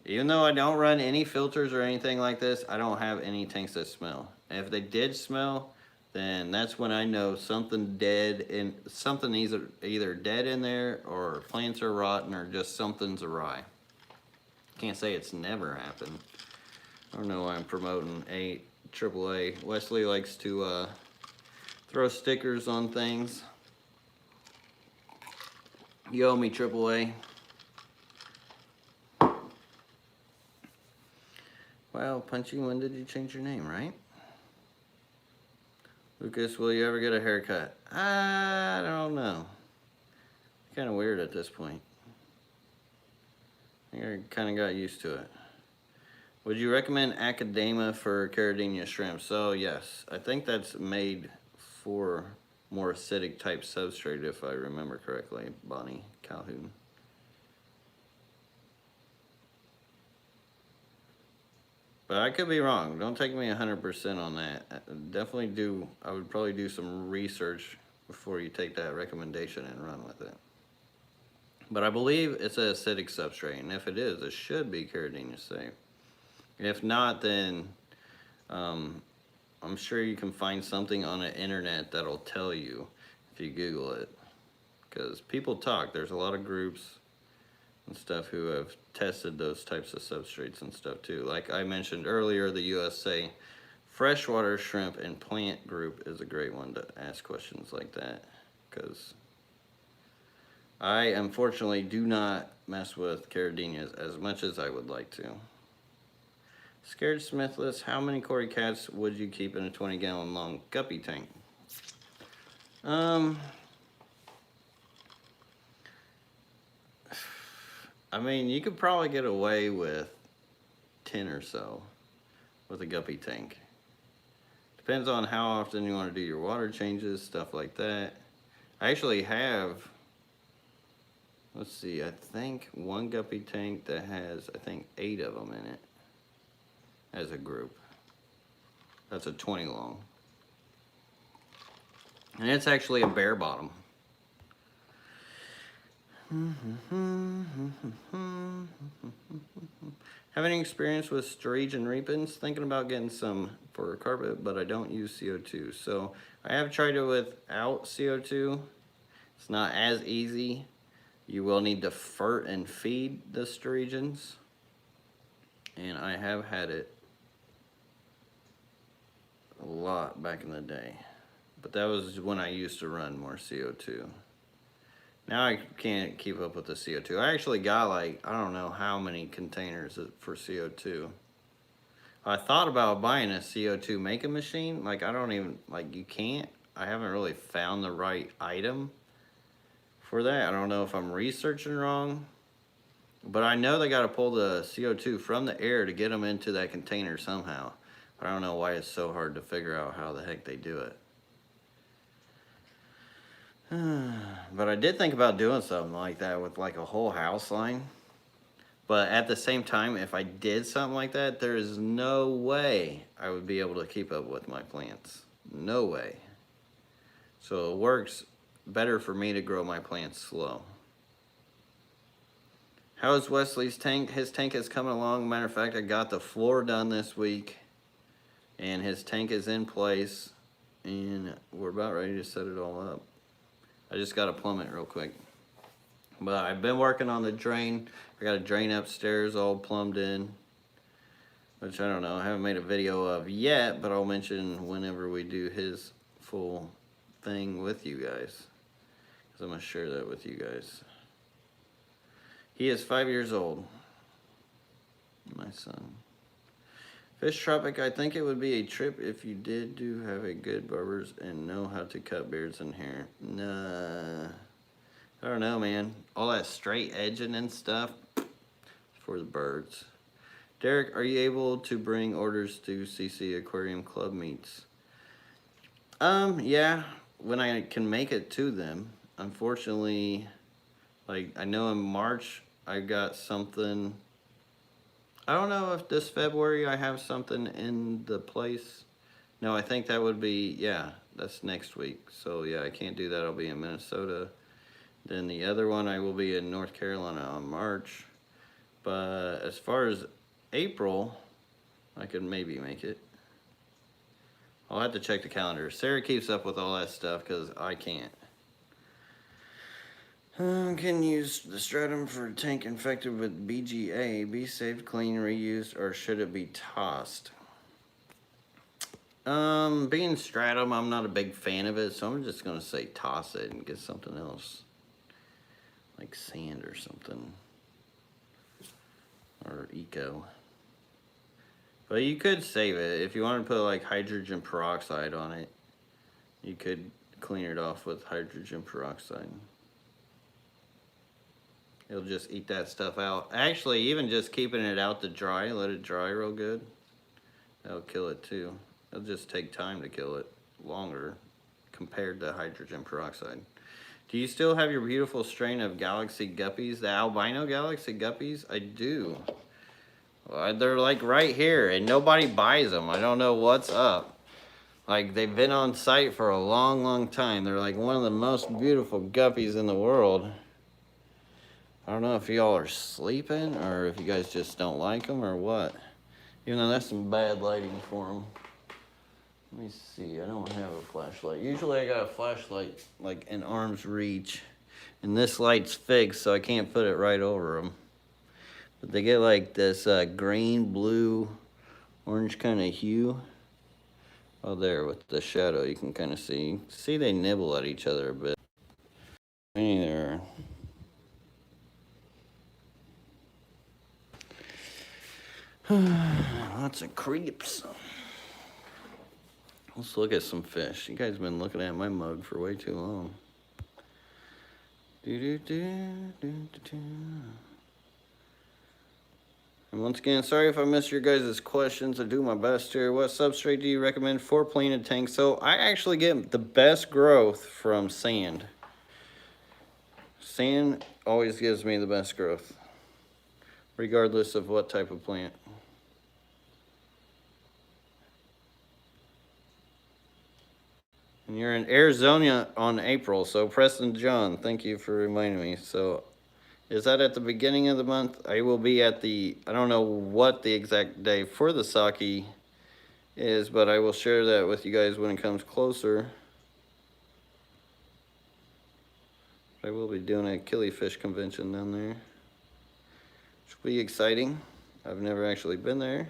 Even though I don't run any filters or anything like this, I don't have any tanks that smell. And if they did smell, then that's when I know something dead and something either dead in there or plants are rotten or just something's awry. Can't say it's never happened. I don't know why I'm promoting AAA. Wesley likes to throw stickers on things. You owe me AAA. Wow, Punchy, when did you change your name, right? Lucas, will you ever get a haircut? I don't know. Kind of weird at this point. I think I kind of got used to it. Would you recommend Academia for Caridina shrimp? So yes, I think that's made for more acidic type substrate if I remember correctly, Bonnie Calhoun. But I could be wrong. Don't take me 100% on that. I would probably do some research before you take that recommendation and run with it. But I believe it's an acidic substrate, and if it is, it should be Caridina safe. If not, then I'm sure you can find something on the internet that'll tell you if you Google it. Because people talk. There's a lot of groups and stuff who have tested those types of substrates and stuff too. Like I mentioned earlier, the USA Freshwater Shrimp and Plant Group is a great one to ask questions like that, because I unfortunately do not mess with Caridinas as much as I would like to. Scared Smithless, how many Cory cats would you keep in a 20-gallon long guppy tank? I mean, you could probably get away with 10 or so with a guppy tank. Depends on how often you want to do your water changes, stuff like that. I actually have, let's see, I think one guppy tank that has, I think 8 of them in it as a group. That's a 20 long. And it's actually a bare bottom. Have any experience with storage and repins? Thinking about getting some for carpet, but I don't use CO2. So I have tried it without CO2. It's not as easy. You will need to fert and feed the sturgeons. And I have had it a lot back in the day. But that was when I used to run more CO2. Now I can't keep up with the CO2. I actually got like, I don't know how many containers for CO2. I thought about buying a CO2 making machine. Like I don't even, like you can't. I haven't really found the right item for that. I don't know if I'm researching wrong. But I know they got to pull the CO2 from the air to get them into that container somehow. But I don't know why it's so hard to figure out how the heck they do it. But I did think about doing something like that with like a whole house line. But at the same time, if I did something like that, there is no way I would be able to keep up with my plants. No way. So it works better for me to grow my plants slow. How is Wesley's tank? His tank is coming along. Matter of fact, I got the floor done this week. And his tank is in place. And we're about ready to set it all up. I just got to plumb it real quick. But I've been working on the drain. I got a drain upstairs all plumbed in, which I don't know, I haven't made a video of yet, but I'll mention whenever we do his full thing with you guys, because I'm going to share that with you guys. He is 5 years old, my son. Fish Tropic, I think it would be a trip if you do have a good barbers and know how to cut beards and hair. Nah, I don't know, man. All that straight edging and stuff for the birds. Derek, are you able to bring orders to CC Aquarium Club meets? Yeah, when I can make it to them. Unfortunately, like I know in March I got something. I don't know if this February I have something in the place. No, I think that would be, yeah, that's next week. So yeah, I can't do that. I'll be in Minnesota. Then the other one I will be in North Carolina on March. But as far as April, I could maybe make it. I'll have to check the calendar. Sarah keeps up with all that stuff because I can't. Can use the stratum for a tank infected with BGA be saved, clean, reused, or should it be tossed? Being stratum, I'm not a big fan of it, so I'm just gonna say toss it and get something else. Like sand or something. Or eco. But you could save it. If you want to put like hydrogen peroxide on it, you could clean it off with hydrogen peroxide. It'll just eat that stuff out. Actually, even just keeping it out to dry, let it dry real good, that'll kill it too. It'll just take time to kill it, longer compared to hydrogen peroxide. Do you still have your beautiful strain of galaxy guppies, the albino galaxy guppies? I do. Well, they're like right here and nobody buys them. I don't know what's up. Like they've been on site for a long time. They're like one of the most beautiful guppies in the world. I don't know if y'all are sleeping or if you guys just don't like them or what. Even though that's some bad lighting for them. Let me see, I don't have a flashlight. Usually I got a flashlight like in arm's reach. And this light's fixed so I can't put it right over them. But they get like this green, blue, orange kind of hue. Oh, there with the shadow you can kind of see. See they nibble at each other a bit. Hey there. Lots of creeps. Let's look at some fish. You guys have been looking at my mug for way too long. And once again, sorry if I missed your guys' questions. I do my best here. What substrate do you recommend for planted tanks? So I actually get the best growth from sand. Sand always gives me the best growth, regardless of what type of plant. And you're in Arizona on April, so Preston John, thank you for reminding me. So is that at the beginning of the month? I will be at the, I don't know what the exact day for the sake is, but I will share that with you guys when it comes closer. I will be doing a killifish convention down there, which will be exciting. I've never actually been there.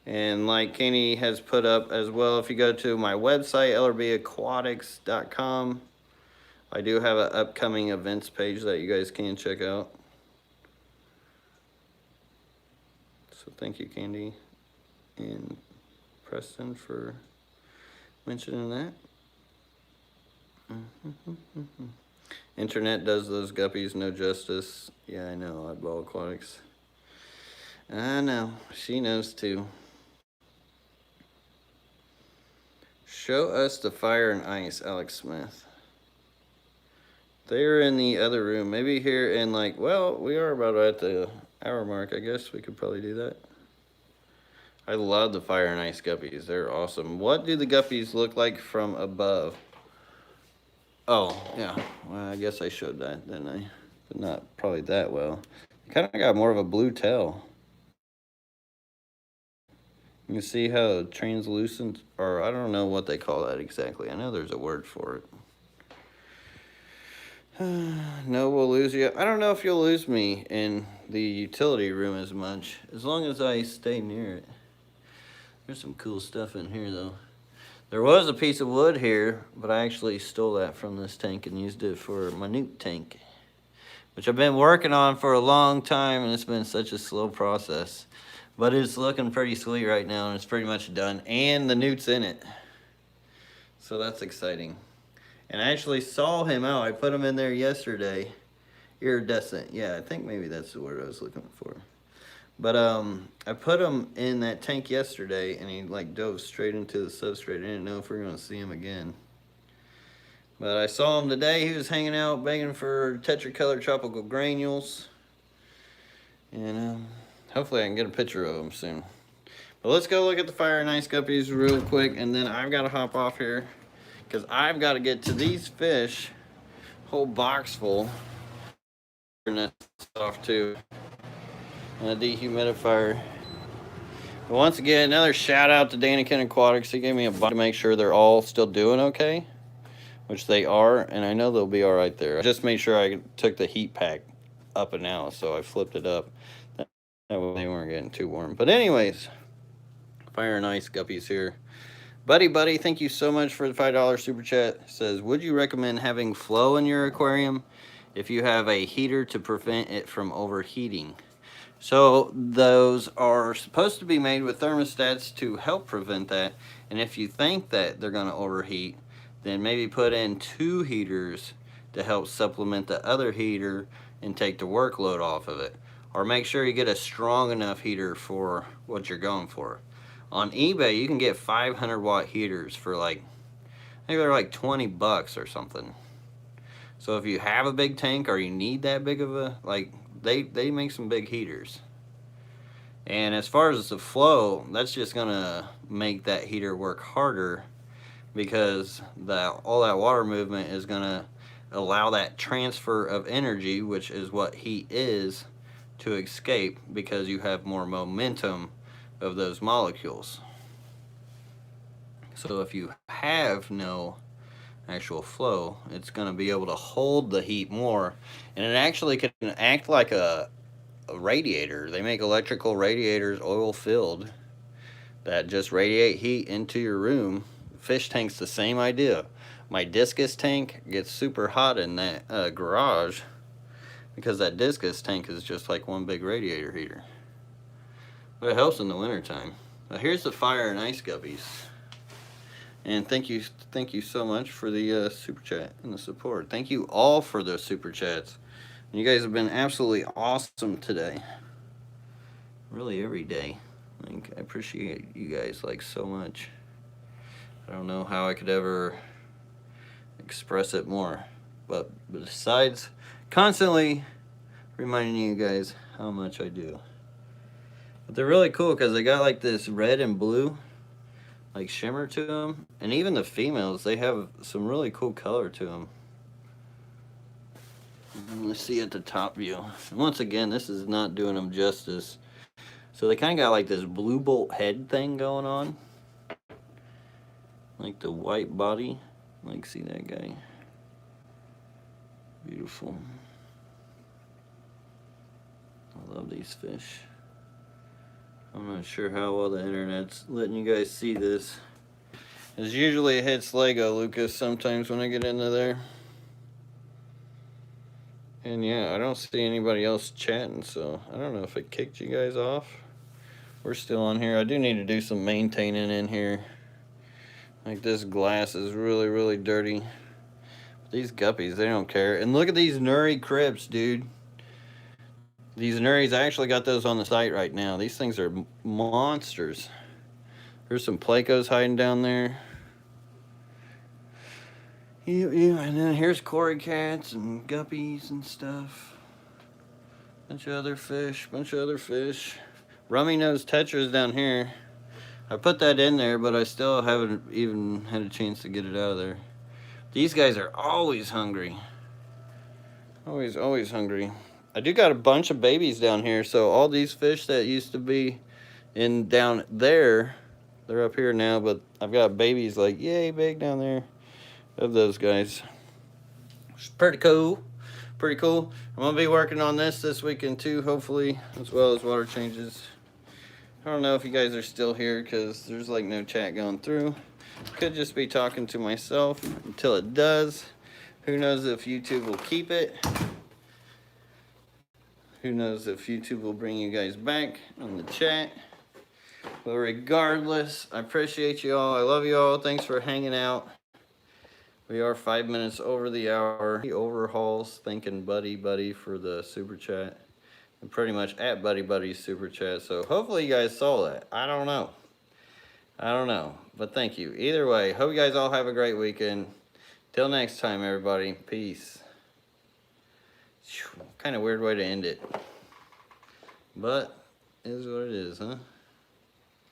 And like Kenny has put up as well, if you go to my website, lrbaquatics.com, I do have an upcoming events page that you guys can check out. So thank you, Candy and Preston, for mentioning that. Internet does those guppies no justice. Yeah, I know, Oddball Aquatics. I know, she knows too. Show us the fire and ice, Alex Smith. They're in the other room. Maybe here in like, well, we are about at the hour mark. I guess we could probably do that. I love the fire and ice guppies. They're awesome. What do the guppies look like from above? Oh, yeah. Well, I guess I showed that, didn't I? But not probably that well. Kind of got more of a blue tail. You can see how translucent, or I don't know what they call that exactly. I know there's a word for it. No, we'll lose you. I don't know if you'll lose me in the utility room as much, as long as I stay near it. There's some cool stuff in here, though. There was a piece of wood here, but I actually stole that from this tank and used it for my new tank, which I've been working on for a long time, and it's been such a slow process. But it's looking pretty sweet right now, and it's pretty much done. And the newt's in it. So that's exciting. And I actually saw him out. I put him in there yesterday. Iridescent. Yeah, I think maybe that's the word I was looking for. But I put him in that tank yesterday, and he like dove straight into the substrate. I didn't know if we were gonna see him again. But I saw him today. He was hanging out begging for tetracolor tropical granules. And hopefully I can get a picture of him soon. But let's go look at the fire and ice guppies real quick. And then I've got to hop off here, because I've got to get to these fish. Whole box full. Turn that off too. And a dehumidifier. But once again, another shout out to Danikin Aquatics. He gave me a bite to make sure they're all still doing okay, which they are, and I know they'll be all right there. I just made sure I took the heat pack up and out, so I flipped it up. That way they weren't getting too warm. But anyways, fire and ice guppies here. Buddy, thank you so much for the $5 super chat. It says, would you recommend having flow in your aquarium if you have a heater to prevent it from overheating? So those are supposed to be made with thermostats to help prevent that. And if you think that they're going to overheat, then maybe put in 2 heaters to help supplement the other heater and take the workload off of it. Or make sure you get a strong enough heater for what you're going for. On eBay, you can get 500 watt heaters for like, I think they're like 20 bucks or something. So if you have a big tank or you need that big of a, like, they make some big heaters. And as far as the flow, that's just gonna make that heater work harder, because all that water movement is gonna allow that transfer of energy, which is what heat is, to escape, because you have more momentum of those molecules. So if you have no actual flow, it's going to be able to hold the heat more, and it actually can act like a radiator. They make electrical radiators, oil filled, that just radiate heat into your room. Fish tank's the same idea. My discus tank gets super hot in that garage, because that discus tank is just like one big radiator heater. But it helps in the wintertime. Now here's the fire and ice guppies. And thank you so much for the super chat and the support. Thank you all for the super chats. You guys have been absolutely awesome today. Really every day. Like, I appreciate you guys like so much. I don't know how I could ever express it more. But besides constantly reminding you guys how much I do. But they're really cool because they got like this red and blue like shimmer to them, and even the females, they have some really cool color to them. Let's see at the top view. And once again, this is not doing them justice. So they kind of got like this blue bolt head thing going on, like the white body. Like, see that guy? Beautiful. I love these fish. I'm not sure how well the internet's letting you guys see this. It's usually it hits Lego, Lucas, sometimes when I get into there. And yeah, I don't see anybody else chatting, so I don't know if it kicked you guys off. We're still on here. I do need to do some maintaining in here. Like, this glass is really, really dirty. But these guppies, they don't care. And look at these Nuri cribs, dude. These Nuris, I actually got those on the site right now. These things are monsters. There's some Plecos hiding down there. And then here's Cory cats and guppies and stuff. Bunch of other fish. Rummy nose tetras down here. I put that in there, but I still haven't even had a chance to get it out of there. These guys are always hungry. Always hungry. I do got a bunch of babies down here, so all these fish that used to be in down there, they're up here now, but I've got babies like yay big down there of those guys. It's pretty cool. I'm gonna be working on this weekend too, hopefully, as well as water changes. I don't know if you guys are still here because there's like no chat going through. Could just be talking to myself until it does. Who knows if YouTube will keep it. Who knows if YouTube will bring you guys back on the chat. But regardless, I appreciate you all. I love you all. Thanks for hanging out. We are 5 minutes over the hour. Overhauls, thanking Buddy for the super chat. And pretty much at Buddy Buddy's super chat. So hopefully you guys saw that. I don't know. But thank you. Either way, hope you guys all have a great weekend. Till next time, everybody. Peace. Kind of weird way to end it. But it is what it is, huh?